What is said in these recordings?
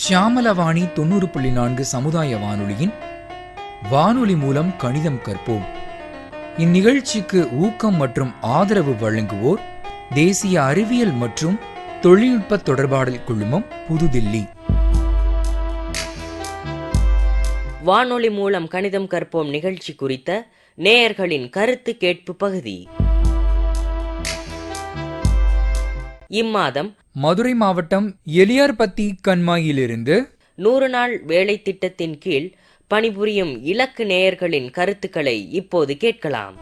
ஷியாமலவாணி 90.4 சமுதாய வானொலியின் வானொலி மூலம் கணிதம் கற்போம். இந்நிகழ்ச்சிக்கு ஊக்கம் மற்றும் ஆதரவு வழங்குவோர் தேசிய அறிவியல் மற்றும் தொழில்நுட்ப தொடர்பாடல் குழுமம், புதுதில்லி. வானொலி மூலம் கணிதம் கற்போம் நிகழ்ச்சி குறித்த நேயர்களின் கருத்து கேட்பு பகுதி. இம்மாதம் மதுரை மாவட்டம் எலியார்பத்தி கண்மாயிலிருந்து 100 நாள் வேலை திட்டத்தின் கீழ் பணிபுரியும் இலக்கு நேயர்களின் கருத்துக்களை இப்போது கேட்கலாம்.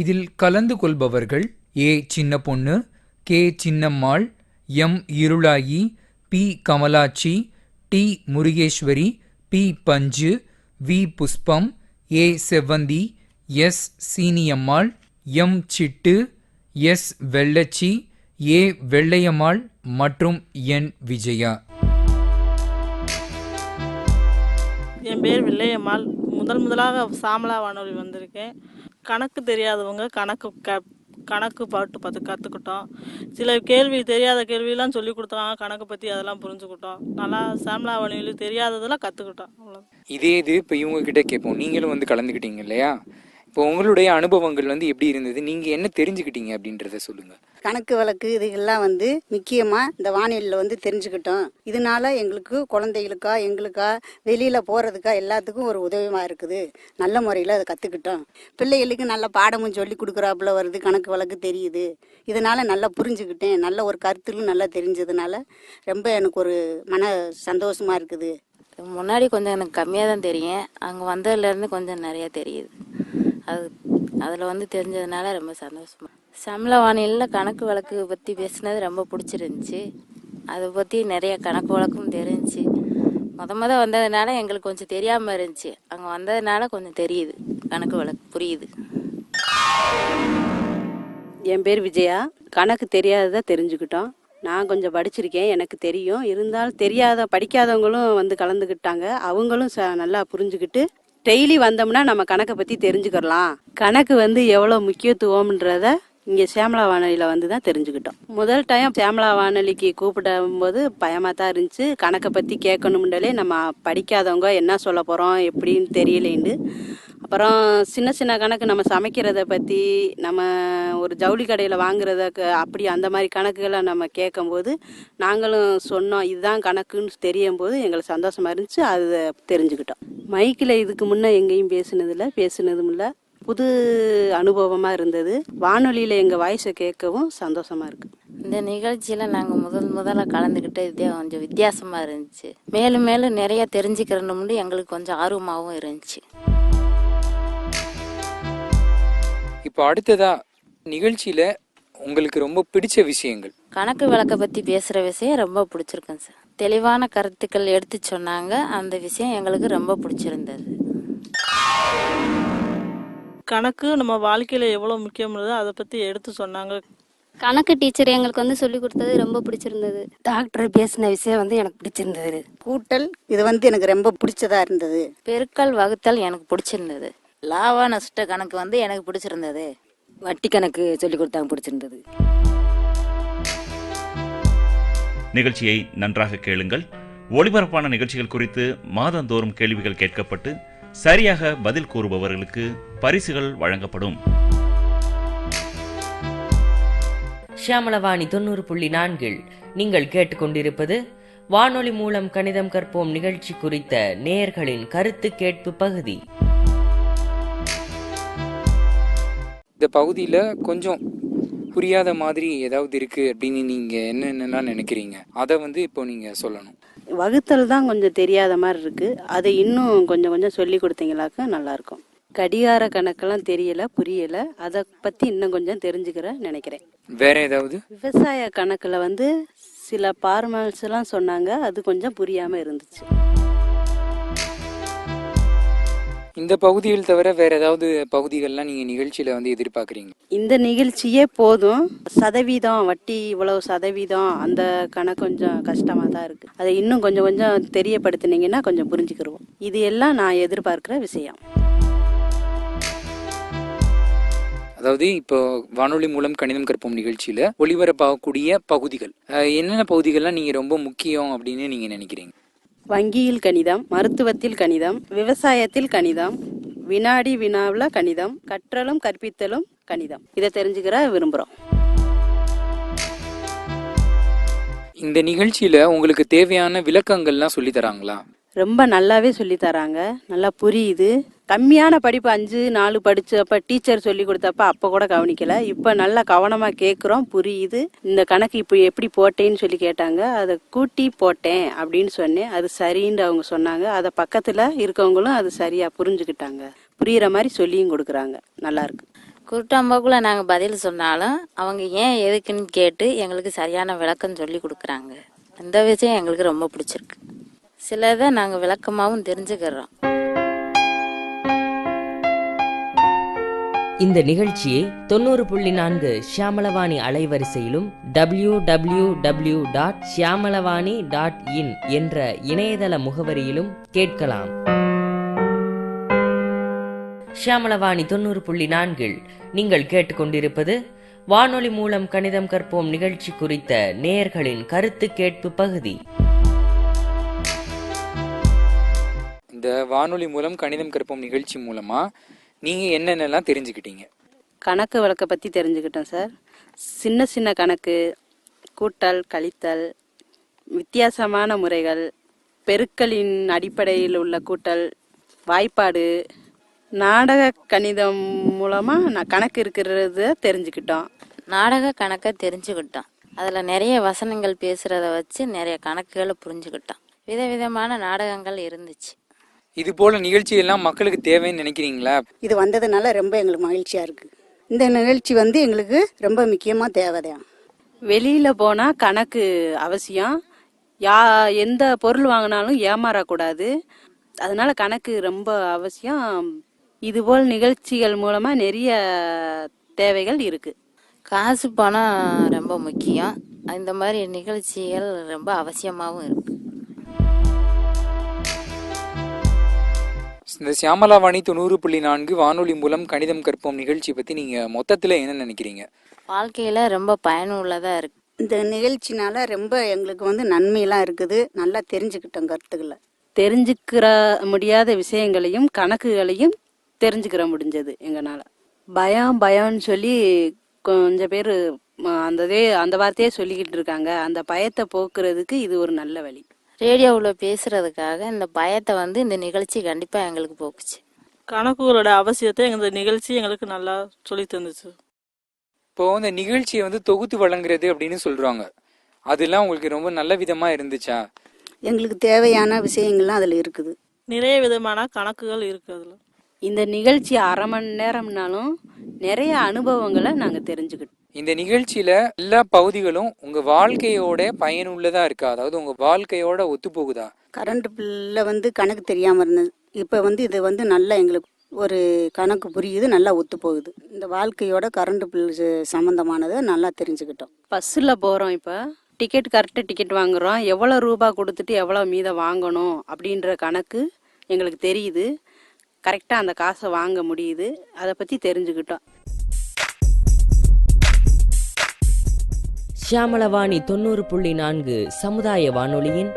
இதில் கலந்து கொள்பவர்கள் A Chinna Ponnu, K Chinnammal, M Irulayi, P Kamalatchi, T Murugeswari, P Panju, V Pushpam, A Sevvanthi, S Seeniammal, M Chittu, S Vellachi, A Vellaiyammal மற்றும் என் விஜயா. என் பேர் வெள்ளையம்மாள். முதலாக சாமலா வானொலி வந்திருக்கேன். கணக்கு தெரியாதவங்க கணக்கு பாட்டு பார்த்து கற்றுக்கிட்டோம். சில தெரியாத கேள்வியெல்லாம் சொல்லி கொடுத்தாங்க. கணக்கு பற்றி அதெல்லாம் புரிஞ்சுக்கிட்டோம். நல்லா சாமலா வானொலி தெரியாததெல்லாம் கற்றுக்கிட்டோம். அவ்வளோ. இது இப்போ இவங்க கிட்ட கேட்போம். நீங்களும் கலந்துக்கிட்டீங்க இல்லையா? இப்போ உங்களுடைய அனுபவங்கள் எப்படி இருந்தது? நீங்கள் என்ன தெரிஞ்சுக்கிட்டீங்க அப்படின்றத சொல்லுங்கள். கணக்கு வழக்கு இதுகெல்லாம் முக்கியமாக இந்த வானிலையில் தெரிஞ்சுக்கிட்டோம். இதனால எங்களுக்கு குழந்தைகளுக்கா எங்களுக்கா வெளியில் போகிறதுக்கா எல்லாத்துக்கும் ஒரு உதவியாக இருக்குது. நல்ல முறையில் அதை கற்றுக்கிட்டோம். பிள்ளைகளுக்கு நல்ல பாடமும் சொல்லி கொடுக்குறாப்புல வருது. கணக்கு வழக்கு தெரியுது. இதனால் நல்லா புரிஞ்சுக்கிட்டேன். நல்ல ஒரு கருத்துலும் நல்லா தெரிஞ்சதுனால ரொம்ப எனக்கு ஒரு மன சந்தோஷமாக இருக்குது. முன்னாடி கொஞ்சம் எனக்கு கம்மியாக தான் தெரியும். அங்கே வந்ததுலேருந்து கொஞ்சம் நிறையா தெரியுது. அதில் தெரிஞ்சதுனால ரொம்ப சந்தோஷமா. சமல வானிலையில் கணக்கு வழக்கு பற்றி பேசினது ரொம்ப பிடிச்சிருந்துச்சி. அதை பற்றி நிறைய கணக்கு வழக்கும் தெரிஞ்சிச்சு. முத வந்ததுனால எங்களுக்கு கொஞ்சம் தெரியாமல் இருந்துச்சு. அங்கே வந்ததுனால கொஞ்சம் தெரியுது. கணக்கு வழக்கு புரியுது. என் பேர் விஜயா. கணக்கு தெரியாததை தெரிஞ்சுக்கிட்டோம். நான் கொஞ்சம் படிச்சிருக்கேன், எனக்கு தெரியும். இருந்தாலும் படிக்காதவங்களும் கலந்துக்கிட்டாங்க. அவங்களும் நல்லா புரிஞ்சுக்கிட்டு டெய்லி வந்தோம்னா நம்ம கணக்கை பற்றி தெரிஞ்சுக்கலாம். கணக்கு எவ்வளோ முக்கியத்துவம்ன்றத இங்கே சாமலா வானொலியில் தான் தெரிஞ்சுக்கிட்டோம். முதல் டைம் சாமலா வானொலிக்கு கூப்பிடும்போது பயமாக தான் இருந்துச்சு. கணக்கை பற்றி கேட்கணும்னாலே நம்ம படிக்காதவங்க என்ன சொல்ல போகிறோம் எப்படின்னு தெரியலேண்டு. அப்புறம் சின்ன சின்ன கணக்கு நம்ம சமைக்கிறத பற்றி, நம்ம ஒரு ஜவுளி கடையில் வாங்குறத அப்படி அந்த மாதிரி கணக்குகளை நம்ம கேட்கும்போது நாங்களும் சொன்னோம். இதுதான் கணக்குன்னு தெரியும் போது எங்களுக்கு சந்தோஷமாக இருந்துச்சு. அதை தெரிஞ்சுக்கிட்டோம். மைக்கில் இதுக்கு முன்னே எங்கேயும் பேசுனதும் இல்லை. புது அனுபவமாக இருந்தது. வானொலியில் எங்கள் வாய்ஸை கேட்கவும் சந்தோஷமாக இருக்குது. இந்த நிகழ்ச்சியில் நாங்கள் முதல்ல கலந்துக்கிட்டு இதே கொஞ்சம் வித்தியாசமாக இருந்துச்சு. மேலும் மேலும் நிறைய தெரிஞ்சுக்கிறோம்னு எங்களுக்கு கொஞ்சம் ஆர்வமாகவும் இருந்துச்சு. இப்போ அடுத்ததா நிகழ்ச்சியில் உங்களுக்கு ரொம்ப பிடிச்ச விஷயங்கள். கணக்கு வழக்கை பற்றி பேசுகிற விஷயம் ரொம்ப பிடிச்சிருக்குங்க சார். தெளிவான கருத்துக்கள் எடுத்து சொன்னாங்க. அந்த விஷயம் எங்களுக்கு ரொம்ப பிடிச்சிருந்தது. கணக்கு நம்ம வாழ்க்கையில் எவ்வளோ முக்கியமானதோ அதை பற்றி எடுத்து சொன்னாங்க. கணக்கு டீச்சர் எங்களுக்கு சொல்லி கொடுத்தது ரொம்ப பிடிச்சிருந்தது. டாக்டர் பேசின விஷயம் எனக்கு பிடிச்சிருந்தது. கூட்டல் இது எனக்கு ரொம்ப பிடிச்சதா இருந்தது. பெருக்கல் வகுத்தல் எனக்கு பிடிச்சிருந்தது. லாப நஷ்ட கணக்கு எனக்கு பிடிச்சிருந்தது. வட்டி கணக்கு சொல்லி கொடுத்தாங்க, பிடிச்சிருந்தது. நிகழ்ச்சியை நன்றாக கேளுங்கள். ஒளிபரப்பான நிகழ்ச்சிகள் குறித்து மாதந்தோறும் கேள்விகள் கேட்கப்பட்டு சரியாக பதில் கூறுபவர்களுக்கு பரிசுகள் வழங்கப்படும். ஷியாமலவாணி 90.4 நீங்கள் கேட்டுக்கொண்டிருப்பது வானொலி மூலம் கணிதம் கற்போம் நிகழ்ச்சி குறித்த நேயர்களின் கருத்து கேட்பு பகுதி. இந்த பகுதியில் கொஞ்சம் புரியாத மாதிரி ஏதாவது இருக்குது அப்படின்னு நீங்கள் என்னென்னலாம் நினைக்கிறீங்க? அதை இப்போ நீங்கள் சொல்லணும். வகுத்தல் தான் கொஞ்சம் தெரியாத மாதிரி இருக்குது. அதை இன்னும் கொஞ்சம் சொல்லி கொடுத்தீங்களாக்க நல்லாயிருக்கும். கடிகார கணக்கெல்லாம் தெரியலை, புரியலை. அதை பற்றி இன்னும் கொஞ்சம் நினைக்கிறேன். வேற ஏதாவது? விவசாய கணக்கில் சில ஃபார்மாலிட்டிஸ் எல்லாம் சொன்னாங்க. அது கொஞ்சம் புரியாமல் இருந்துச்சு. இந்த பகுதியில் தவிர வேற ஏதாவது பகுதிகள்லாம் நீங்க நிகழ்ச்சியில எதிர்பார்க்குறீங்க? இந்த நிகழ்ச்சியே போதும். சதவீதம், வட்டி இவ்வளவு சதவீதம், அந்த கணக்கு கொஞ்சம் கஷ்டமா தான் இருக்கு. அதை இன்னும் கொஞ்சம் தெரியப்படுத்தினீங்கன்னா கொஞ்சம் புரிஞ்சுக்கிடுவோம். இது எல்லாம் நான் எதிர்பார்க்கிற விஷயம். அதாவது இப்போ வானொலி மூலம் கணிதம் கற்போம் நிகழ்ச்சியில் ஒளிபரப்பாகக்கூடிய பகுதிகள் என்னென்ன பகுதிகள்லாம் நீங்கள் ரொம்ப முக்கியம் அப்படின்னு நீங்கள் நினைக்கிறீங்க? வங்கியில் கணிதம், மருத்துவத்தில் கணிதம், விவசாயத்தில் கணிதம், வினாடி வினாவில் கணிதம், கற்றலும் கற்பித்தலும் கணிதம். இதை தெரிஞ்சுக்கிற விரும்புகிறோம். இந்த நிகழ்ச்சியில் உங்களுக்கு தேவையான விளக்கங்கள்லாம் சொல்லி தராங்களா? ரொம்ப நல்லாவே சொல்லி தராங்க, நல்லா புரியுது. கம்மியான படிப்பு 5-4 படிச்சப்ப டீச்சர் சொல்லி கொடுத்தப்ப அப்போ கூட கவனிக்கல. இப்போ நல்லா கவனமாக கேட்குறோம், புரியுது. இந்த கணக்கு இப்போ எப்படி போட்டேன்னு சொல்லி கேட்டாங்க, அதை கூட்டி போட்டேன் அப்படின்னு சொன்னேன். அது சரின்னு அவங்க சொன்னாங்க. அதை பக்கத்தில் இருக்கவங்களும் அது சரியாக புரிஞ்சுக்கிட்டாங்க. புரிகிற மாதிரி சொல்லியும் கொடுக்குறாங்க. நல்லாயிருக்கு. குருட்டாம்பாக்குள்ள நாங்கள் பதில் சொன்னாலும் அவங்க ஏன் எதுக்குன்னு கேட்டு எங்களுக்கு சரியான விளக்கம் சொல்லி கொடுக்குறாங்க. இந்த விஷயம் எங்களுக்கு ரொம்ப பிடிச்சிருக்கு. சிலதை நாங்கள் விளக்கமாகவும் தெரிஞ்சுக்கிறோம். இந்த நிகழ்ச்சியை 90.4 ஷியாமளவாணி அலைவரிசையிலும் www.shyamalavanI.in என்ற இணையதள முகவரியிலும் கேட்கலாம். ஷியாமளவாணி 90.4 நீங்கள் கேட்டுக்கொண்டிருப்பது வானொலி மூலம் கணிதம் கற்போம் நிகழ்ச்சி குறித்த நேயர்களின் கருத்து கேட்பு பகுதி. இந்த வானொலி மூலம் கணிதம் கற்போம் நிகழ்ச்சி மூலமாக நீங்கள் என்னென்னலாம் தெரிஞ்சுக்கிட்டீங்க? கணக்கு வழக்கை பற்றி தெரிஞ்சுக்கிட்டோம் சார். சின்ன சின்ன கணக்கு, கூட்டல், கழித்தல், வித்தியாசமான முறைகள், பெருக்கலின் அடிப்படையில் உள்ள கூட்டல், வாய்ப்பாடு, நாடக கணிதம் மூலமாக கணக்கு இருக்கிறத தெரிஞ்சுக்கிட்டோம். நாடக கணக்கை தெரிஞ்சுக்கிட்டோம். அதில் நிறைய வசனங்கள் பேசுகிறத வச்சு நிறைய கணக்குகளை புரிஞ்சுக்கிட்டோம். விதவிதமான நாடகங்கள் இருந்துச்சு. இது போல நிகழ்ச்சியெல்லாம் மக்களுக்கு தேவைன்னு நினைக்கிறீங்களா? இது வந்ததுனால ரொம்ப எங்களுக்கு மகிழ்ச்சியாக இருக்குது. இந்த நிகழ்ச்சி வந்து எங்களுக்கு ரொம்ப முக்கியமாக தேவைதான். வெளியில் போனால் கணக்கு அவசியம். எந்த பொருள் வாங்கினாலும் ஏமாறக்கூடாது. அதனால கணக்கு ரொம்ப அவசியம். இதுபோல் நிகழ்ச்சிகள் மூலமாக நிறைய தேவைகள் இருக்குது. காசு பணம் ரொம்ப முக்கியம். இந்த மாதிரி நிகழ்ச்சிகள் ரொம்ப அவசியமாகவும் இருக்குது. இந்த ஷியாமளாவாணி 90.4 வானொலி மூலம் கணிதம் கற்போம் நிகழ்ச்சி பற்றி நீங்கள் மொத்தத்தில் என்ன நினைக்கிறீங்க? வாழ்க்கையில் ரொம்ப பயனுள்ளதாக இருக்குது. இந்த நிகழ்ச்சினால ரொம்ப எங்களுக்கு வந்து நன்மையெல்லாம் இருக்குது. நல்லா தெரிஞ்சுக்கிட்டோம் கருத்துக்களை. தெரிஞ்சுக்கிற முடியாத விஷயங்களையும் கணக்குகளையும் தெரிஞ்சுக்கிற முடிஞ்சது எங்களால். பயம்னு சொல்லி கொஞ்சம் பேர் அந்த வார்த்தையே சொல்லிக்கிட்டு இருக்காங்க. அந்த பயத்தை போக்குறதுக்கு இது ஒரு நல்ல வழி. ரேடியோவில் பேசுகிறதுக்காக இந்த பயத்தை இந்த நிகழ்ச்சி கண்டிப்பாக எங்களுக்கு போக்குச்சு. கணக்குகளோட அவசியத்தை இந்த நிகழ்ச்சி எங்களுக்கு நல்லா சொல்லி தந்துச்சு. இப்போது இந்த நிகழ்ச்சியை தொகுத்து வழங்குறது அப்படின்னு சொல்கிறாங்க. அதெல்லாம் உங்களுக்கு ரொம்ப நல்ல விதமாக இருந்துச்சா? எங்களுக்கு தேவையான விஷயங்கள்லாம் அதில் இருக்குது. நிறைய விதமான கணக்குகள் இருக்குது அதில். இந்த நிகழ்ச்சி 1/2 மணி நேரம்னாலும் நிறைய அனுபவங்களை நாங்கள் தெரிஞ்சுக்கிட்டோம். இந்த நிகழ்ச்சியில் எல்லா பகுதிகளும் உங்கள் வாழ்க்கையோட பயனுள்ளதாக இருக்கா? அதாவது உங்கள் வாழ்க்கையோட ஒத்து போகுதா? கரண்ட் பில்லில் கணக்கு தெரியாமல் இருந்தது. இப்போ இது நல்லா எங்களுக்கு ஒரு கணக்கு புரியுது, நல்லா ஒத்து போகுது. இந்த வாழ்க்கையோட கரண்ட் பில் சம்மந்தமானதை நல்லா தெரிஞ்சுக்கிட்டோம். பஸ்ஸில் போகிறோம். இப்போ கரெக்டாக டிக்கெட் வாங்குகிறோம். எவ்வளோ ரூபா கொடுத்துட்டு எவ்வளோ மீதம் வாங்கணும் அப்படின்ற கணக்கு எங்களுக்கு தெரியுது. கரெக்டாக அந்த காசை வாங்க முடியுது. அதை பற்றி தெரிஞ்சுக்கிட்டோம். ஷியாமளவாணி 90.4 சமுதாய வானொலியின்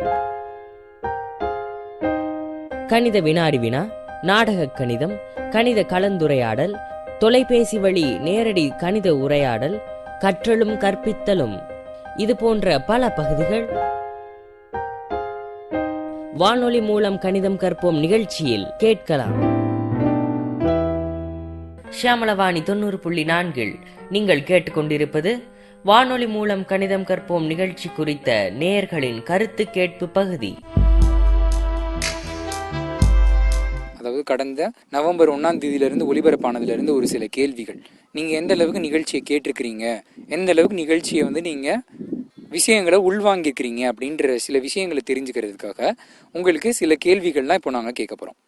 கணித வினாடி வினா, நாடக கணிதம், கணித கலந்துரையாடல், தொலைபேசி வழி நேரடி கணித உரையாடல், கற்றலும் கற்பித்தலும், இது போன்ற பல பகுதிகள் வானொலி மூலம் கணிதம் கற்போம் நிகழ்ச்சியில் கேட்கலாம். ஷியாமளவாணி 90.4 நீங்கள் கேட்டுக்கொண்டிருப்பது வானொலி மூலம் கணிதம் கற்போம் நிகழ்ச்சி குறித்த நேயர்களின் கருத்து கேட்பு பகுதி. அதாவது கடந்த நவம்பர் 1ஆம் தேதியிலிருந்து ஒளிபரப்பானதுலேருந்து ஒரு சில கேள்விகள். நீங்கள் எந்த அளவுக்கு நிகழ்ச்சியை கேட்டிருக்கிறீங்க, எந்த அளவுக்கு நிகழ்ச்சியை நீங்கள் விஷயங்களை உள்வாங்கியிருக்கிறீங்க அப்படின்ற சில விஷயங்களை தெரிஞ்சுக்கிறதுக்காக உங்களுக்கு சில கேள்விகள்லாம் இப்போ நாங்கள் கேட்க போகிறோம்.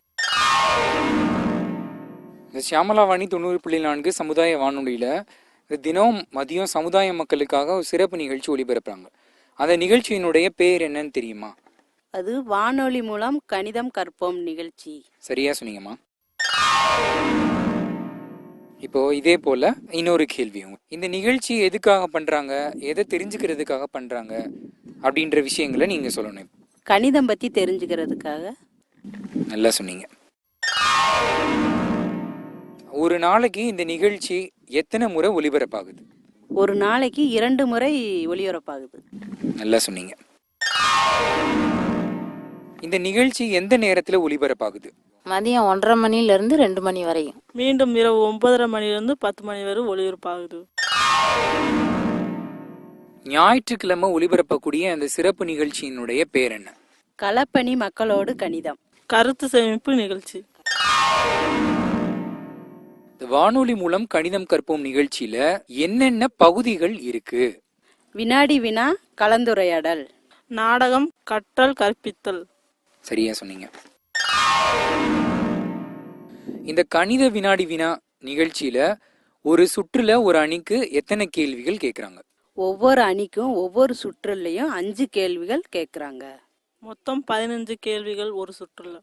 இந்த ஷியாமளாவாணி 90.4 சமுதாய வானொலியில் தினம் மதியம் சமுதாய மக்களுக்காக ஒரு சிறப்பு நிகழ்ச்சி ஒளிபரப்புறாங்க. அந்த நிகழ்ச்சியினுடைய பேர் என்னன்னு தெரியுமா? அது வானொலி மூலம் கணிதம் கற்போம் நிகழ்ச்சி. சரியா சொன்னீங்கம்மா. இப்போ இதே போல இன்னொரு கேள்வியும், இந்த நிகழ்ச்சி எதுக்காக பண்றாங்க, எதை தெரிஞ்சுக்கிறதுக்காக பண்றாங்க அப்படின்ற விஷயங்களை நீங்க சொல்லணும். கணிதம் பற்றி தெரிஞ்சுக்கிறதுக்காக. நல்லா சொன்னீங்க. ஒரு நாளைக்கு இந்த நிகழ்ச்சி எத்தனை முறை ஒளிபரப்பாகுது? ஒரு நாளைக்கு 2 முறை ஒளிபரப்பாகுது. நல்லா சொன்னீங்க. இந்த நிகழ்ச்சி எந்த நேரத்துல ஒளிபரப்பாகுது? மதியம் 1:30 மணிலேருந்து 2 மணி வரையும். மீண்டும் இரவு 9:30 மணிலேருந்து 10 மணி வரை ஒளிபரப்பாகுது. ஞாயிற்றுக்கிழமை ஒளிபரப்பக்கூடிய அந்த சிறப்பு நிகழ்ச்சியினுடைய பேர் என்ன? களப்பணி மக்களோடு கணிதம். கருத்து சேமிப்பு நிகழ்ச்சி. இந்த வானொலி மூலம் கணிதம் கற்போம் நிகழ்ச்சியில என்னென்ன பகுதிகள் இருக்கு? வினாடி வினா, கலந்துரையாடல், நாடகம், கற்றல் கற்பித்தல். சரியா சொன்னீங்க. இந்த கணித வினாடி வினா நிகழ்ச்சியில ஒரு சுற்றுல ஒரு அணிக்கு எத்தனை கேள்விகள் கேட்கறாங்க? ஒவ்வொரு அணிக்கும் ஒவ்வொரு சுற்றுலையும் 5 கேள்விகள் கேட்குறாங்க. மொத்தம் 15 கேள்விகள் ஒரு சுற்றுல.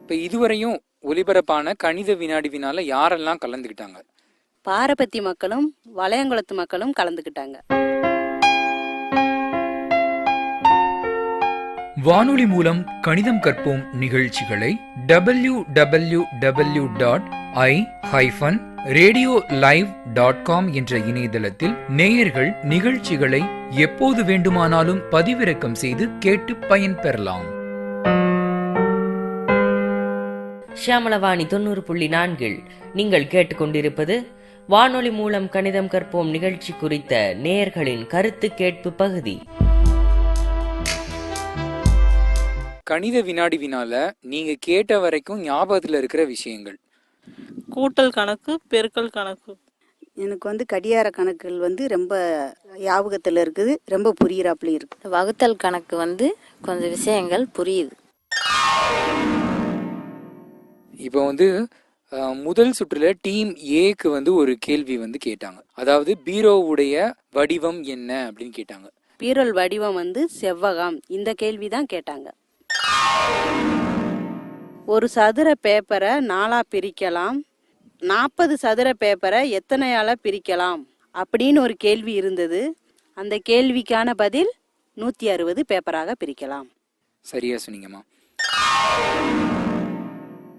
இப்ப இதுவரையும் ஒலிபரப்பான கணித வினாடி வினால யாரெல்லாம் கலந்துக்கிட்டாங்க? பாரபத்தி மக்களும் வளையங்குளத்து மக்களும் கலந்துக்கிட்டாங்க. வானொலி மூலம் கணிதம் கற்போம் நிகழ்ச்சிகளை www.i-radiolive.com என்ற இணையதளத்தில் நேயர்கள் நிகழ்ச்சிகளை எப்போது வேண்டுமானாலும் பதிவிறக்கம் செய்து கேட்டு பயன்பெறலாம். ஷியாமளவாணி 90.4 நீங்கள் கேட்டுக்கொண்டிருப்பது வானொலி மூலம் கணிதம் கற்போம் நிகழ்ச்சி குறித்த நேயர்களின் கருத்து கேட்பு பகுதி. கணித வினாடி வினால நீங்க கேட்ட வரைக்கும் ஞாபகத்துல இருக்கிற விஷயங்கள். கூட்டல் கணக்கு, பெருக்கல் கணக்கு. எனக்கு வந்து கடிகார கணக்குகள் ரொம்ப ஞாபகத்தில் இருக்குது, ரொம்ப புரியிறாப்புலையும் இருக்கு. வகுத்தல் கணக்கு கொஞ்சம் விஷயங்கள் புரியுது. இப்போ முதல் சுற்றுல டீம் ஏக்கு ஒரு கேள்வி கேட்டாங்க. அதாவது பீரோவுடைய வடிவம் என்ன அப்படின்னு கேட்டாங்க. பீரோல் வடிவம் செவ்வகம். இந்த கேள்வி தான் கேட்டாங்க. ஒரு சதுர பேப்பரை 4 பிரிக்கலாம், 40 சதுர பேப்பரை எத்தனையால பிரிக்கலாம் அப்படின்னு ஒரு கேள்வி இருந்தது. அந்த கேள்விக்கான பதில் 160 பேப்பராக பிரிக்கலாம். சரியா சொன்னீங்கம்மா.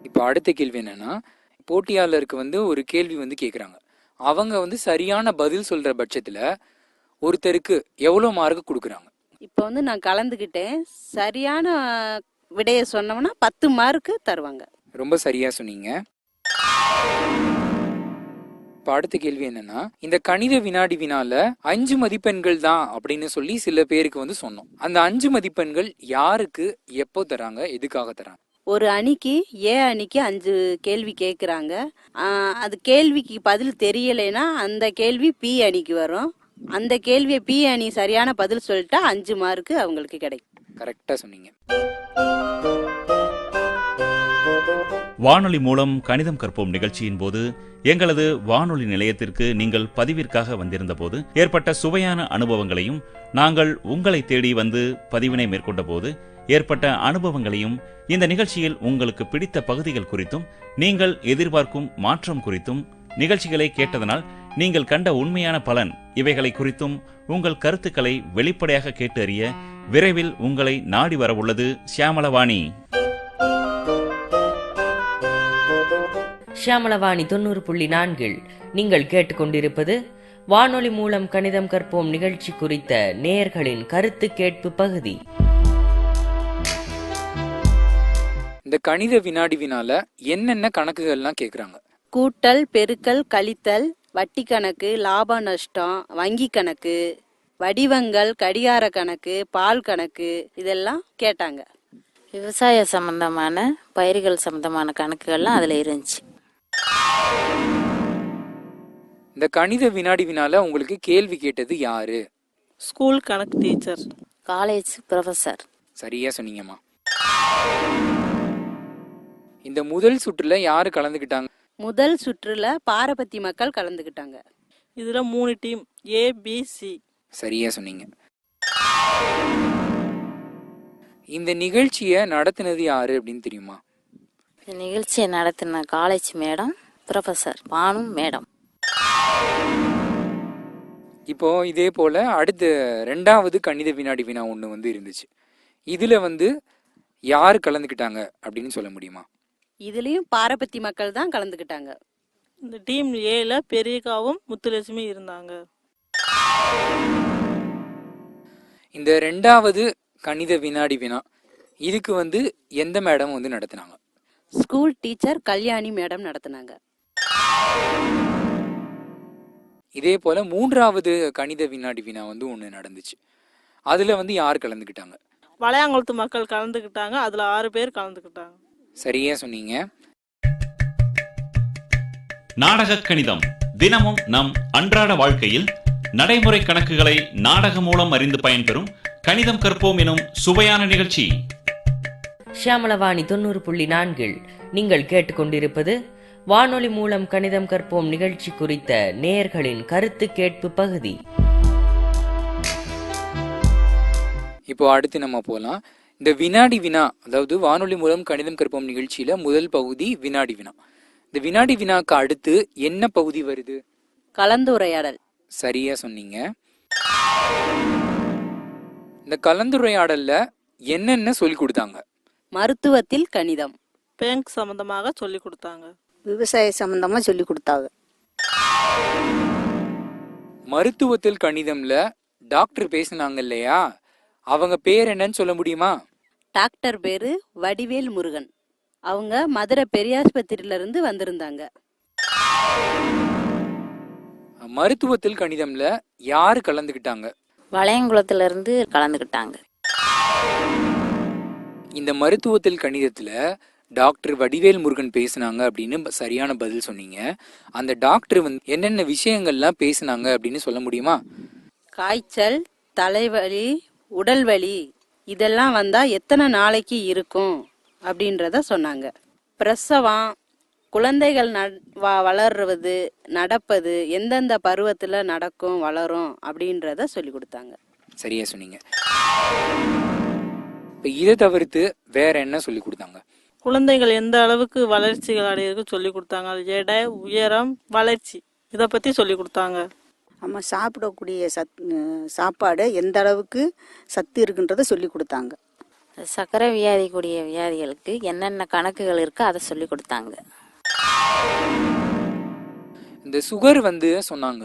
இப்போ அடுத்த கேள்வி என்னன்னா, போட்டியாளருக்கு ஒரு கேள்வி கேட்குறாங்க. அவங்க சரியான பதில் சொல்ற பட்சத்துல ஒருத்தருக்கு எவ்வளோ மார்க் கொடுக்குறாங்க? இப்போ நான் கலந்துக்கிட்டேன். சரியான விடைய சொன்னோம்னா 10 மார்க்கு தருவாங்க. ரொம்ப சரியா சொன்னீங்க. இப்போ அடுத்த கேள்வி என்னன்னா, இந்த கணித வினாடி வினால 5 மதிப்பெண்கள் தான் அப்படின்னு சொல்லி சில பேருக்கு சொன்னோம். அந்த 5 மதிப்பெண்கள் யாருக்கு எப்போ தராங்க, எதுக்காக தராங்க? ஒரு அணிக்கு அணிக்கு 5 கேள்வி கேட்குறாங்க. அது கேள்விக்கு பதில் தெரியலைன்னா அந்த கேள்வி பி அணிக்கு வரும். அந்த கேள்வியை பி அணி சரியான பதில் சொல்லிட்டா 5 மார்க்கு அவங்களுக்கு கிடைக்கும். கரெக்டாக சொன்னீங்க. வானொலி மூலம் கணிதம் கற்போம் நிகழ்ச்சியின் போது எங்களது வானொலி நிலையத்திற்கு நீங்கள் பதிவிற்காக வந்திருந்த போது ஏற்பட்ட சுவையான அனுபவங்களையும், நாங்கள் உங்களை தேடி பதிவினை மேற்கொண்ட போது ஏற்பட்ட அனுபவங்களையும், இந்த நிகழ்ச்சியில் உங்களுக்கு பிடித்த பகுதிகள் குறித்தும், நீங்கள் எதிர்பார்க்கும் மாற்றம் குறித்தும், நிகழ்ச்சிகளை கேட்டதனால் நீங்கள் கண்ட உண்மையான பலன் இவைகளை குறித்தும் உங்கள் கருத்துக்களை வெளிப்படையாக கேட்டு அறிய விரைவில் உங்களை நாடி வரவுள்ளது ஷியாமளவாணி. ஷியாமளவாணி 90.4 நீங்கள் கேட்டுக்கொண்டிருப்பது வானொலி மூலம் கணிதம் கற்போம் நிகழ்ச்சி குறித்த நேயர்களின் கருத்து கேட்பு பகுதி. இந்த கணித வினாடி வினால என்னென்ன கணக்குகள்லாம் கேட்குறாங்க? கூட்டல், பெருக்கல், கழித்தல், வட்டி கணக்கு, லாப நஷ்டம், வங்கி கணக்கு, வடிவங்கள், கடிகார கணக்கு, பால் கணக்கு, இதெல்லாம் கேட்டாங்க. விவசாய சம்பந்தமான, பயிர்கள் சம்பந்தமான கணக்குகள்லாம் அதில் இருந்துச்சு. இந்த கணித வினாடி வினால உங்களுக்கு கேள்வி கேட்டது யாரு? ஸ்கூல் கணக்கு டீச்சர். College professor. சரியா சொன்னீங்கம்மா. இந்த முதல் சுற்றுல யாரு கலந்துக்கிட்டாங்க? முதல் சுற்றுல பாரபத்தி மக்கள் கலந்துக்கிட்டாங்க. இதுல 3 டீம், ABC. சரியா சொன்னீங்க. இந்த நிகழ்ச்சியை நடத்தினது யாரு அப்படின்னு தெரியுமா? இந்த நிகழ்ச்சியை நடத்தின college madam professor Banu madam. இப்போ இதே போல் அடுத்த 2வது கணித வினாடி வினா ஒன்று வந்து இருந்துச்சு. இதில் வந்து யார் கலந்துக்கிட்டாங்க அப்படின்னு சொல்ல முடியுமா? இதுலேயும் பாரபத்தி மக்கள் தான் கலந்துக்கிட்டாங்க. இந்த டீம் ஏல பெரியக்காவும் முத்துலட்சுமி இருந்தாங்க. இந்த 2வது கணித வினாடி வினா இதுக்கு வந்து எந்த மேடம் வந்து நடத்தினாங்க? ஸ்கூல் டீச்சர் கல்யாணி மேடம் நடத்தினாங்க. இதே போல் 3வது கணித வினாடி வினா வந்து ஒன்று நடந்துச்சு. அதில் வந்து யார் கலந்துக்கிட்டாங்க? வளையாங்குளத்து மக்கள் கலந்துக்கிட்டாங்க. அதில் 6 பேர் கலந்துக்கிட்டாங்க. சரியா சொன்னீங்க. நாடக கணிதம் தினமும் நம் அன்றாட வாழ்க்கையில் நடைமுறை கணக்குகளை நாடகம் மூலம் அறிந்து பயன்பெறும் கணிதம் கற்போம் எனும் சுவையான நிகழ்ச்சி. ஷியாமளவாணி 90.4 நீங்கள் கேட்டுக்கொண்டிருப்பது வானொலி மூலம் கணிதம் கற்போம் நிகழ்ச்சி குறித்த நேயர்களின் கருத்து கேட்பு பகுதி. இப்போ அடுத்து நம்ம போகலாம். இந்த வினாடி வினா, அதாவது வானொலி மூலம் கணிதம் கற்போம் நிகழ்ச்சியில முதல் பகுதி வினாடி வினா. இந்த வினாடி வினாக்கு அடுத்து என்ன பகுதி வருது? கலந்துரையாடல். சரியா சொன்னீங்க. இந்த கலந்துரையாடல்ல என்னென்ன சொல்லி கொடுத்தாங்க? மருத்துவத்தில் கணிதம், பேங்க் சம்பந்தமாக சொல்லி கொடுத்தாங்க. விவசாய சம்பந்தமாக சொல்லி கொடுத்தாங்க. மருத்துவத்தில் கணிதம்ல டாக்டர் பேசினாங்க இல்லையா, அவங்க பேர் என்னன்னு சொல்ல முடியுமா? டாக்டர் பேரு வடிவேல் முருகன். அவங்க மதுரை பெரியாஸ்பத்திரியில இருந்து வந்திருந்தாங்க. மருத்துவத்தில் கணிதம்ல யாரு கலந்துக்கிட்டாங்க? வளையங்குளத்துல இருந்து கலந்துக்கிட்டாங்க. இந்த மருத்துவத்தில் கணிதத்துல டாக்டர் வடிவேல் முருகன் பேசினாங்க அப்படின்னு சரியான பதில் சொன்னீங்க. அந்த டாக்டர் வந்து என்னென்ன விஷயங்கள்லாம் பேசினாங்க அப்படின்னு சொல்ல முடியுமா? காய்ச்சல், தலைவலி, உடல் வலி இதெல்லாம் வந்தா எத்தனை நாளைக்கு இருக்கும் அப்படின்றத சொன்னாங்க. பிரசவம், குழந்தைகள் வளர்றது, நடப்பது எந்தெந்த பருவத்துல நடக்கும் வளரும் அப்படின்றத சொல்லி கொடுத்தாங்க. சரியா சொன்னீங்க. இப்ப இதை தவிர்த்து வேற என்ன சொல்லி கொடுத்தாங்க? குழந்தைகள் எந்த அளவுக்கு வளர்ச்சிகள் அடையிறதுக்கு சொல்லி கொடுத்தாங்க. எடை, உயரம், வளர்ச்சி இதை பற்றி சொல்லி கொடுத்தாங்க. நம்ம சாப்பிடக்கூடிய சாப்பாடு எந்த அளவுக்கு சத்து இருக்குன்றதை சொல்லி கொடுத்தாங்க. சர்க்கரை வியாதி கூடிய வியாதிகளுக்கு என்னென்ன கணக்குகள் இருக்கு அதை சொல்லி கொடுத்தாங்க. இந்த சுகர் வந்து சொன்னாங்க.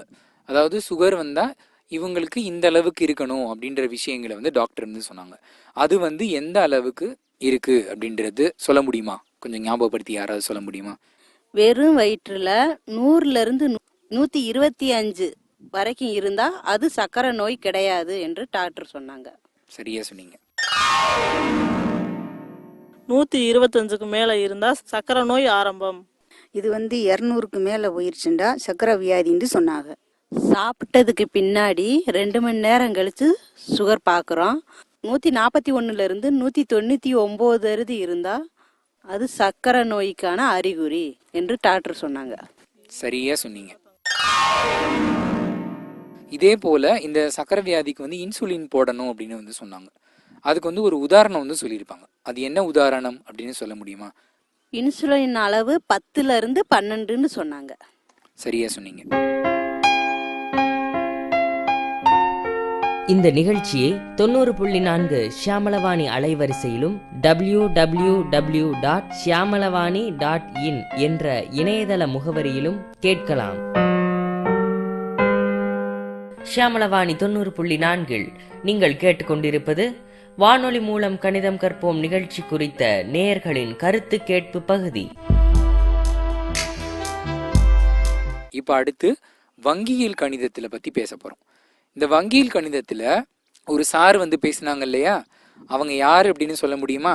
அதாவது சுகர் வந்தா இவங்களுக்கு இந்த அளவுக்கு இருக்கணும் அப்படின்ற விஷயங்களை வந்து டாக்டர் வந்து சொன்னாங்க. அது வந்து எந்த அளவுக்கு இருக்கு அப்படின்றது சொல்ல முடியுமா? கொஞ்சம் ஞாபகப்படுத்தி யாராவது சொல்ல முடியுமா? வெறும் வயிற்றுல 100ல இருந்து 125 வரைக்கும் இருந்தா அது சர்க்கரை நோய் கிடையாது என்று டாக்டர் சொன்னாங்க. சரியா சொன்னீங்க. 125க்கு மேல இருந்தா சர்க்கரை நோய் ஆரம்பம். இது வந்து 200க்கு மேலே போயிருச்சுண்டா சர்க்கரை வியாதின்னு சொன்னாங்க. சாப்பிட்டதுக்கு பின்னாடி 2 மணி நேரம் கழிச்சு சுகர் பார்க்குறோம். 141ல இருந்து 199 இருந்தா அது சர்க்கரை நோய்க்கான அறிகுறி என்று டாக்டர் சொன்னாங்க. சரியா சொன்னீங்க. இதே போல இந்த சர்க்கரை வியாதிக்கு வந்து இன்சுலின் போடணும் அப்படின்னு வந்து சொன்னாங்க. அதுக்கு வந்து ஒரு உதாரணம் வந்து சொல்லியிருப்பாங்க. அது என்ன உதாரணம் அப்படின்னு சொல்ல முடியுமா? இன்சுலின் அளவு 10ல இருந்து 12ன்னு சொன்னாங்க. சரியா சொன்னீங்க. இந்த நிகழ்ச்சியை 90.4 ஷியாமளவாணி அலைவரிசையிலும் www.shyamalavanI.in என்ற இணையதள முகவரியிலும் கேட்கலாம். ஷியாமளவாணி 90.4 நீங்கள் கேட்டுக்கொண்டிருப்பது வானொலி மூலம் கணிதம் கற்போம் நிகழ்ச்சி குறித்த நேயர்களின் கருத்து கேட்பு பகுதி. இப்போ அடுத்து வங்கியியல் கணிதத்துல பத்தி பேச போறோம். இந்த வங்கியியல் கணிதத்துல ஒரு சார் வந்து பேசினாங்க இல்லையா, அவங்க யாரு அப்படின்னு சொல்ல முடியுமா?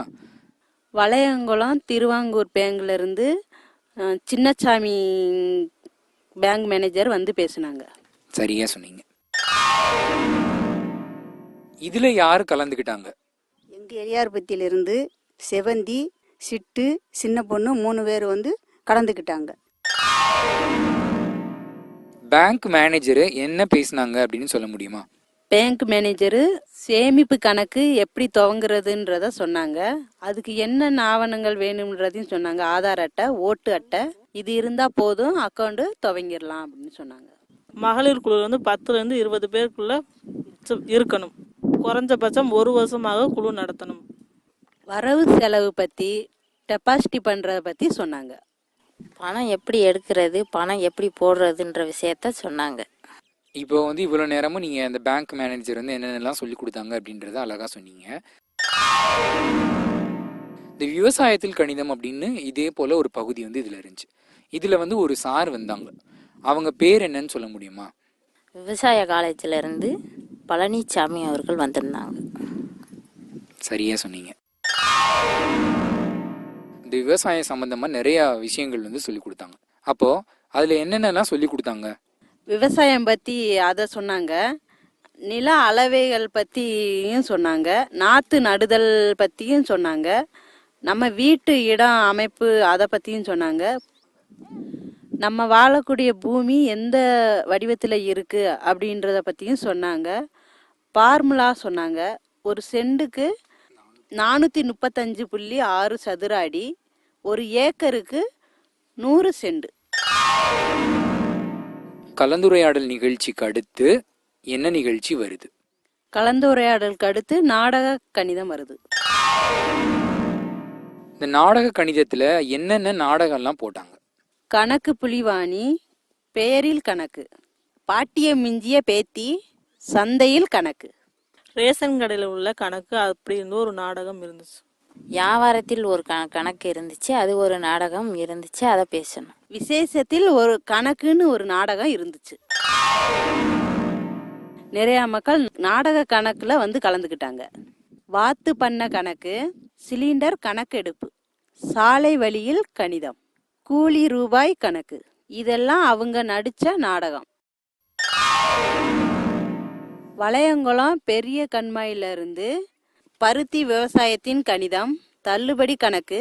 வளையங்குளம் திருவாங்கூர் பேங்க்ல இருந்து சின்னசாமி பேங்க் மேனேஜர் வந்து பேசினாங்க. சரியா சொன்னீங்க. இதுல யாரு கலந்துக்கிட்டாங்க? எங்கள் எரியார்பத்தியிலிருந்து செவந்தி, சிட்டு, சின்ன பொண்ணு 3 பேர் வந்து கலந்துக்கிட்டாங்க. பேங்க் மேனேஜரு என்ன பேசினாங்க அப்படின்னு சொல்ல முடியுமா? பேங்க் மேனேஜரு சேமிப்பு கணக்கு எப்படி துவங்குறதுன்றத சொன்னாங்க. அதுக்கு என்னென்ன ஆவணங்கள் வேணும்ன்றதையும் சொன்னாங்க. ஆதார் அட்டை, ஓட்டு அட்டை, இது இருந்தால் போதும் அக்கௌண்ட்டு துவங்கிடலாம் அப்படின்னு சொன்னாங்க. மகளிர் குழு வந்து 10லேருந்து 20 பேருக்குள்ள இருக்கணும். குறைஞ்சபட்சம் 1 வருஷமாக குழு நடத்தணும். வரவு செலவு பற்றி, டெபாசிட் பண்ணுறத பற்றி சொன்னாங்க. பணம் எப்படி எடுக்கிறது, பணம் எப்படி போடுறதுன்ற விஷயத்த சொன்னாங்க. இப்போ வந்து இவ்வளோ நேரமும் நீங்கள் அந்த பேங்க் மேனேஜர் வந்து என்னென்னலாம் சொல்லி கொடுத்தாங்க அப்படின்றத அழகாக சொன்னீங்க. இந்த விவசாயத்தில் கணிதம் அப்படின்னு இதே போல் ஒரு பகுதி வந்து இதில் இருந்துச்சு. இதில் வந்து ஒரு சார் வந்தாங்க. அவங்க பேர் என்னன்னு சொல்ல முடியுமா? விவசாய காலேஜில் இருந்து பழனிசாமி அவர்கள் வந்திருந்தாங்க. சரியாக சொன்னீங்க. இந்த விவசாயம் சம்மந்தமாக நிறையா விஷயங்கள் வந்து சொல்லி கொடுத்தாங்க. அப்போது அதில் என்னென்னலாம் சொல்லி கொடுத்தாங்க? விவசாயம் பற்றி அதை சொன்னாங்க. நில அளவைகள் பற்றியும் சொன்னாங்க. நாற்று நடுதல் பற்றியும் சொன்னாங்க. நம்ம வீட்டு இடம் அமைப்பு அதை பற்றியும் சொன்னாங்க. நம்ம வாழக்கூடிய பூமி எந்த வடிவத்தில் இருக்குது அப்படின்றத பற்றியும் சொன்னாங்க. ஃபார்முலா சொன்னாங்க. ஒரு சென்ட்டுக்கு 435.6 சதுர அடி, ஒரு ஏக்கருக்கு 100 சென்ட். கலந்துரையாடல் நிகழ்ச்சிக்கு அடுத்து என்ன நிகழ்ச்சி வருது? கலந்துரையாடலுக்கு அடுத்து நாடக கணிதம் வருது. இந்த நாடக கணிதத்தில் என்னென்ன நாடகம்லாம் போட்டாங்க? கணக்கு புலிவாணி, பெயரில் கணக்கு, பாட்டிய மிஞ்சிய பேத்தி, சந்தையில் கணக்கு, ரேஷன் கடையில் உள்ள கணக்கு அப்படின்னு ஒரு நாடகம் இருந்துச்சு. வியாபாரத்தில் ஒரு கணக்கு இருந்துச்சு, அது ஒரு நாடகம் இருந்துச்சு, அதை பேசணும். விசேஷத்தில் ஒரு கணக்குன்னு ஒரு நாடகம் இருந்துச்சு. நிறைய மக்கள் நாடக கணக்குல வந்து கலந்துக்கிட்டாங்க. வாத்து பண்ண கணக்கு, சிலிண்டர் கணக்கெடுப்பு, சாலை வழியில் கணிதம், கூலி ரூபாய் கணக்கு, இதெல்லாம் அவங்க நடிச்ச நாடகம். வளையங்குளம் பெரிய கண்மாயிலிருந்து பருத்தி விவசாயத்தின் கணிதம், தள்ளுபடி கணக்கு,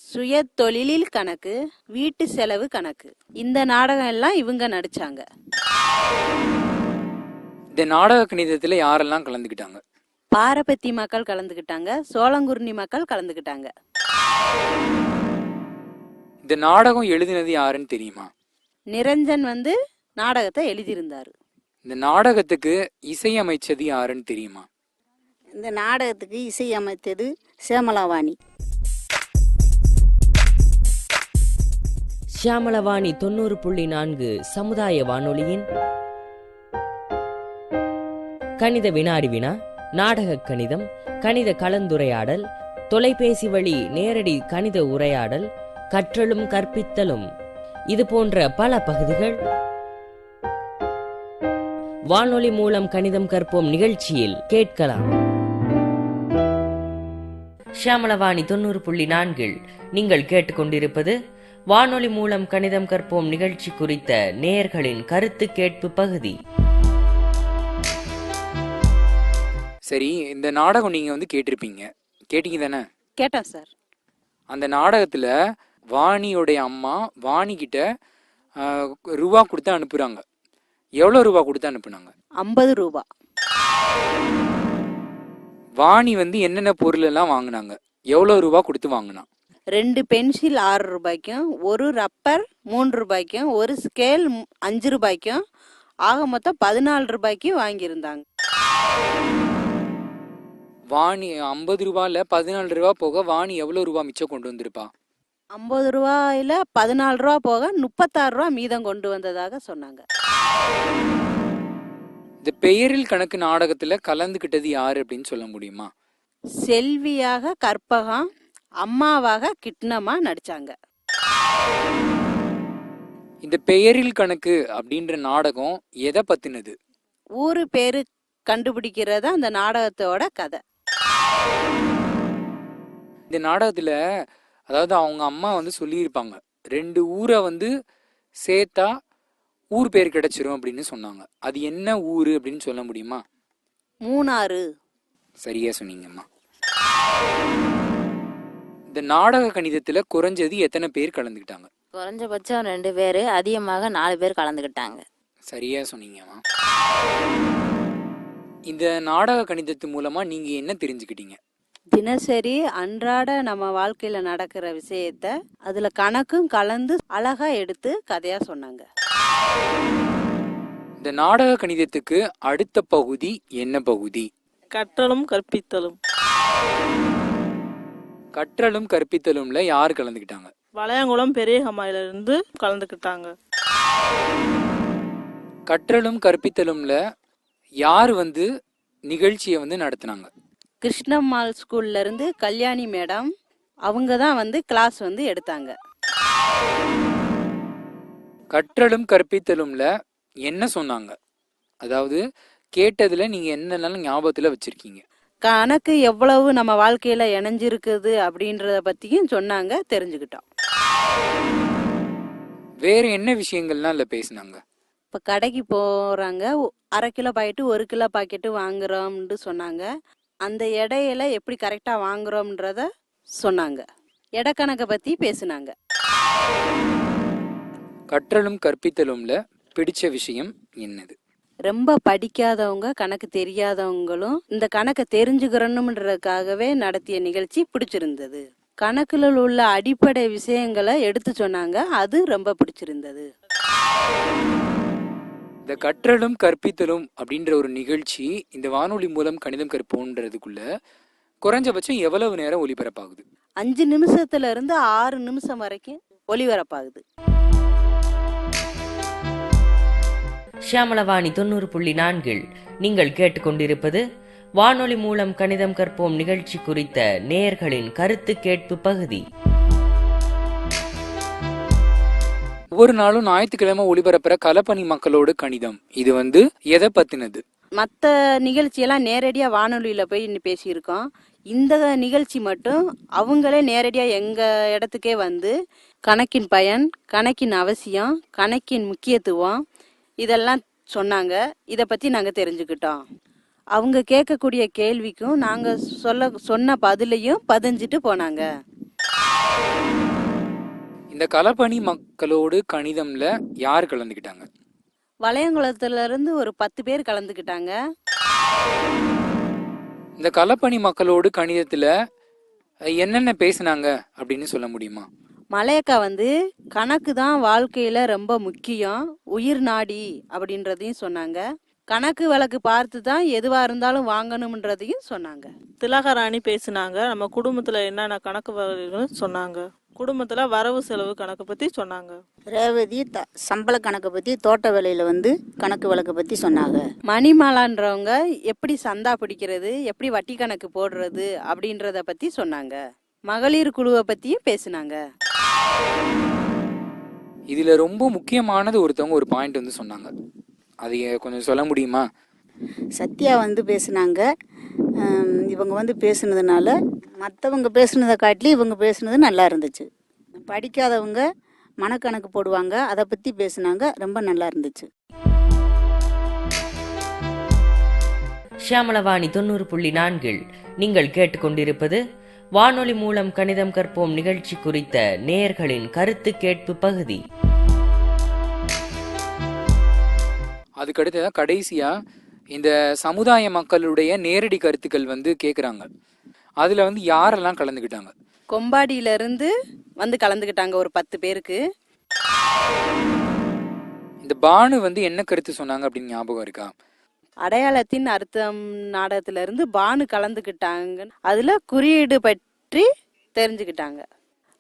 சுய தொழிலில் கணக்கு, வீட்டு செலவு கணக்கு, இந்த நாடகம் எல்லாம் இவங்க நடிச்சாங்க. இந்த நாடக கணிதத்தில் யாரெல்லாம் கலந்துக்கிட்டாங்க? பாரபத்தி மக்கள் கலந்துக்கிட்டாங்க. சோளங்குருணி மக்கள் கலந்துக்கிட்டாங்க. இந்த நாடகம் எழுதினது யாருன்னு தெரியுமா? நிரஞ்சன் வந்து நாடகத்தை எழுதியிருந்தாரு. இந்த நாடகத்துக்கு இசையமைச்சது யாருன்னு தெரியுமா? இந்த நாடகத்துக்கு இசையமைத்தது சேமலாவாணி. ஷியாமளவாணி 90.4 சமுதாய வானொலியின் கணித வினாடி வினா, நாடக கணிதம், கணித கலந்துரையாடல், தொலைபேசி வழி நேரடி கணித உரையாடல், கற்றலும் கற்பித்தலும், இது போன்ற பல பகுதிகள் வானொலி மூலம் கணிதம் கற்போம் நிகழ்ச்சியில் கேட்கலாம். ஷியாமளவாணி 90.4 நீங்கள் கேட்டுக்கொண்டிருப்பது வானொலி மூலம் கணிதம் கற்போம் நிகழ்ச்சி குறித்த நேயர்களின் கருத்து கேட்பு பகுதி. சரி, இந்த நாடகம் நீங்கள் வந்து கேட்டிருப்பீங்க, கேட்டீங்க தானே? கேட்டேன் சார். அந்த நாடகத்தில் வாணியோடைய அம்மா வாணிக்கிட்ட ரூபா கொடுத்து அனுப்புகிறாங்க. எவ்வளோ ரூபா கொடுத்து அனுப்புனாங்க? 50 ரூபா. வாணி வந்து என்னென்ன பொருள் எல்லாம் வாங்கினாங்க? எவ்வளோ ரூபா கொடுத்து வாங்கினா? 2 பென்சில் 6 ரூபாய்க்கும், ஒரு ரப்பர் 3 ரூபாய்க்கும், ஒரு ஸ்கேல் 5 ரூபாய்க்கும், ஆக மொத்தம் 14 ரூபாய்க்கு வாங்கியிருந்தாங்க. வாணி 50 ரூபாயில் 14 ரூபா போக வாணி எவ்வளோ ரூபா மிச்சம் கொண்டு வந்திருப்பா? 50 ரூபாயில 14 ரூபா போக 36 ரூபா மீதம் கொண்டு வந்ததாக சொன்னாங்க. இந்த பெயரில் கணக்கு நாடகத்தில் கலந்துக்கிட்டது யார் அப்படின்னு சொல்ல முடியுமா? செல்வியாக கற்பகம், அம்மாவாக கிட்னமா நடிச்சாங்க. இந்த பெயரில் கணக்கு அப்படின்ற நாடகம் எதை பற்றினது? ஊரு பேரு கண்டுபிடிக்கிறதா அந்த நாடகத்தோட கதை. இந்த நாடகத்தில் அதாவது அவங்க அம்மா வந்து சொல்லியிருப்பாங்க, 2 ஊரை வந்து சேர்த்தா ஊர் பேர் கிடைச்சிரும் அப்படின்னு சொன்னாங்க. அது என்ன ஊர் அப்படின்னு சொல்ல முடியுமா? மூணாறு. சரியா சொன்னீங்கம்மா. இந்த நாடக கணிதத்தில் குறைஞ்சது எத்தனை பேர் கலந்துக்கிட்டாங்க? குறைஞ்சபட்சம் 2 பேர், அதிகமாக 4 பேர் கலந்துக்கிட்டாங்க. சரியா சொன்னீங்கம்மா. இந்த நாடக கணிதத்து மூலமா நீங்க என்ன தெரிஞ்சுக்கிட்டீங்க? தினசரி அன்றாட நம்ம வாழ்க்கையில நடக்கிற விஷயத்த அதுல கணக்கும் கலந்து அழகா எடுத்து கதையா சொன்னாங்க. இந்த நாடக கணிதத்துக்கு அடுத்த பகுதி என்ன பகுதி? கற்றலும் கற்பித்தலும். கற்றலும் கற்பித்தலும்ல யார் கலந்துக்கிட்டாங்க? வளையங்குளம் பெரிய கம்மாயிலிருந்து கலந்துக்கிட்டாங்க. கற்றலும் கற்பித்தலும்ல யார் வந்து நிகழ்ச்சியை வந்து நடத்தினாங்க? கிருஷ்ணம்மாள் ஸ்கூல்ல இருந்து கல்யாணி மேடம் அவங்க தான் வந்து கிளாஸ் வந்து எடுத்தாங்க. கற்றலும் கற்பித்தலும்ல என்ன சொன்னாங்க? அதாவது கேட்டதுல நீங்க என்னென்ன ஞாபகத்துல வச்சிருக்கீங்க? கணக்கு எவ்வளவு நம்ம வாழ்க்கையில இணைஞ்சிருக்குது அப்படின்றத பத்தியும் சொன்னாங்க, தெரிஞ்சுக்கிட்டோம். வேற என்ன விஷயங்கள்லாம் இல்ல பேசினாங்க? இப்போ கடைக்கு போறாங்க, 1/2 கிலோ பாக்கெட்டு 1 கிலோ பாக்கெட்டு வாங்குறோம்னு சொன்னாங்க. அந்த எடையில எப்படி கரெக்டா வாங்குறோம்ன்றத சொன்னாங்க. எடை கணக்கை பத்தி பேசினாங்க. கற்றலும் கற்பித்தலும்ல பிடிச்ச விஷயம் என்னது? ரொம்ப படிக்காதவங்க கணக்கு தெரியாதவங்களும் இந்த கணக்கை தெரிஞ்சுக்கிறணுன்றதுக்காகவே நடத்திய நிகழ்ச்சி பிடிச்சிருந்தது. கணக்குல உள்ள அடிப்படை விஷயங்களை எடுத்து சொன்னாங்க, அது ரொம்ப பிடிச்சிருந்தது. இந்த கற்றலும் கற்பித்தலும் அப்படின்ற ஒரு நிகழ்ச்சி இந்த வானொலி மூலம் கணிதம் கற்போன்றதுக்குள்ள குறைஞ்சபட்சம் எவ்வளவு நேரம் ஒலிபரப்பாகுது? 5 நிமிஷத்துல இருந்து 6 நிமிஷம் வரைக்கும் ஒலிபரப்பாகுது. ஷியாமளவாணி 90.4 நீங்கள் கேட்டுக்கொண்டிருப்பது வானொலி மூலம் கணிதம் கற்போம் நிகழ்ச்சி குறித்த நேயர்களின் கருத்து கேட்பு பகுதி. ஒவ்வொரு நாளும் ஞாயிற்றுக்கிழமை ஒளிபரப்புற களப்பணி மக்களோடு கணிதம், இது வந்து எதை பத்தினது? மற்ற நிகழ்ச்சியெல்லாம் நேரடியா வானொலியில போய் பேசியிருக்கோம். இந்த நிகழ்ச்சி மட்டும் அவங்களே நேரடியா எங்க இடத்துக்கே வந்து கணக்கின் பயன், கணக்கின் அவசியம், கணக்கின் முக்கியத்துவம் இதெல்லாம் சொன்னாங்க. இதை பத்தி நாங்க தெரிஞ்சுக்கிட்டோம். அவங்க கேட்கக்கூடிய கேள்விக்கும் நாங்க சொன்ன பதிலையும் பதிஞ்சிட்டு போனாங்க. இந்த களப்பணி மக்களோடு கணிதம்ல யார் கலந்துக்கிட்டாங்க? வளையங்குளத்துல இருந்து ஒரு 10 பேர் கலந்துக்கிட்டாங்க. இந்த களப்பணி மக்களோடு கணிதத்துல என்னென்ன பேசினாங்க அப்படின்னு சொல்ல முடியுமா? மலையக்கா வந்து கணக்கு தான் வாழ்க்கையில ரொம்ப முக்கியம், உயிர் நாடி அப்படின்றதையும் சொன்னாங்க. கணக்கு வழக்கு பார்த்து தான் எதுவா இருந்தாலும் வாங்கணும்ன்றதையும் சொன்னாங்க. திலகராணி பேசினாங்க. நம்ம குடும்பத்துல என்னென்ன கணக்கு வகைகள் சொன்னாங்க. குடும்பத்துல வரவு செலவு கணக்கு பத்தி சொன்னாங்க. ரேவதி சம்பள கணக்கை பற்றி, தோட்ட வேலையில் வந்து கணக்கு வழக்கை பற்றி சொன்னாங்க. மணிமாலான்றவங்க எப்படி சந்தா பிடிக்கிறது, எப்படி வட்டி கணக்கு போடுறது அப்படின்றத பத்தி சொன்னாங்க. மகளிர் குழுவை பத்தியும் பேசினாங்க. இதுல ரொம்ப முக்கியமானது ஒருத்தவங்க ஒரு பாயிண்ட் வந்து சொன்னாங்க, அதை கொஞ்சம் சொல்ல முடியுமா? சத்யா வந்து பேசினாங்க. இவங்க வந்து பேசுனதுனால மற்றவங்க பேசுனதை காட்டிலும் இவங்க பேசுனது நல்லா இருந்துச்சு. படிக்காதவங்க மனக்கணக்கு போடுவாங்க, அதை பற்றி பேசுனாங்க, ரொம்ப நல்லா இருந்துச்சு. ஷியாமளவாணி 90.4 நீங்கள் கேட்டுக்கொண்டிருப்பது வானொலி மூலம் கணிதம் கற்போம் நிகழ்ச்சி குறித்த நேயர்களின் கருத்து கேட்பு பகுதி. அதுக்கடுத்து கடைசியா இந்த சமுதாய மக்களுடைய நேரடி கருத்துக்கள் வந்து கேட்குறாங்க. அதுல வந்து யாரெல்லாம் கலந்துக்கிட்டாங்க? கொம்பாடியில இருந்து வந்து கலந்துக்கிட்டாங்க ஒரு 10 பேருக்கு. இந்த பானு வந்து என்ன கருத்து சொன்னாங்க அப்படின்னு ஞாபகம் இருக்கா? அடையாளத்தின் அர்த்தம் நாடகத்துல இருந்து பானு கலந்துக்கிட்டாங்க. அதுல குறியீடு பற்றி தெரிஞ்சுக்கிட்டாங்க.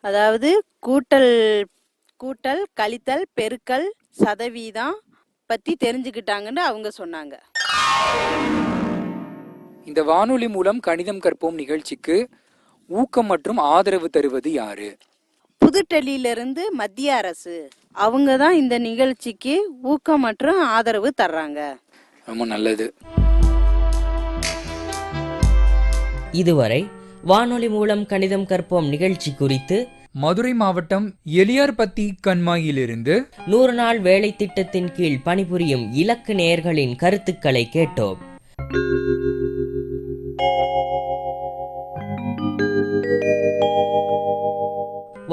அதாவது கூட்டல் கழித்தல் பெருக்கல் சதவீதம் பத்தி தெரிஞ்சுக்கிட்டாங்கன்னு அவங்க சொன்னாங்க. இந்த வானொலி மூலம் கணிதம் கற்போம் நிகழ்ச்சிக்கு ஊக்கம் மற்றும் ஆதரவு தருவது யாரு? புதுடெல்லியிலிருந்து மத்திய அரசு, அவங்க தான் இந்த நிகழ்ச்சிக்கு ஊக்கம் மற்றும் ஆதரவு தர்றாங்க. ரொம்ப நல்லது. இதுவரை வானொலி மூலம் கணிதம் கற்போம் நிகழ்ச்சி குறித்து மதுரை மாவட்டம் எலியார்பத்தி கண்மாயிலிருந்து 100 நாள் வேலை திட்டத்தின் கீழ் பணிபுரியும் இலக்கு நேயர்களின் கருத்துக்களை கேட்டோம்.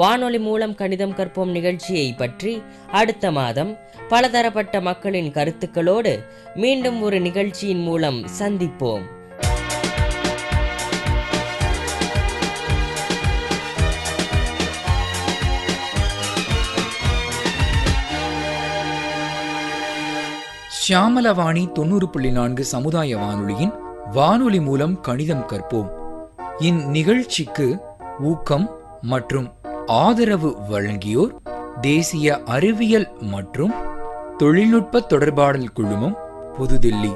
வானொலி மூலம் கணிதம் கற்போம் நிகழ்ச்சியை பற்றி அடுத்த மாதம் பலதரப்பட்ட மக்களின் கருத்துக்களோடு மீண்டும் ஒரு நிகழ்ச்சியின் மூலம் சந்திப்போம். ஷியாமலவாணி 90.4 சமுதாய வானொலியின் வானொலி மூலம் கணிதம் கற்போம் இந்நிகழ்ச்சிக்கு ஊக்கம் மற்றும் ஆதரவு வழங்கியோர் தேசிய அறிவியல் மற்றும் தொழில்நுட்ப தொடர்பாடல் குழுமம், புதுதில்லி.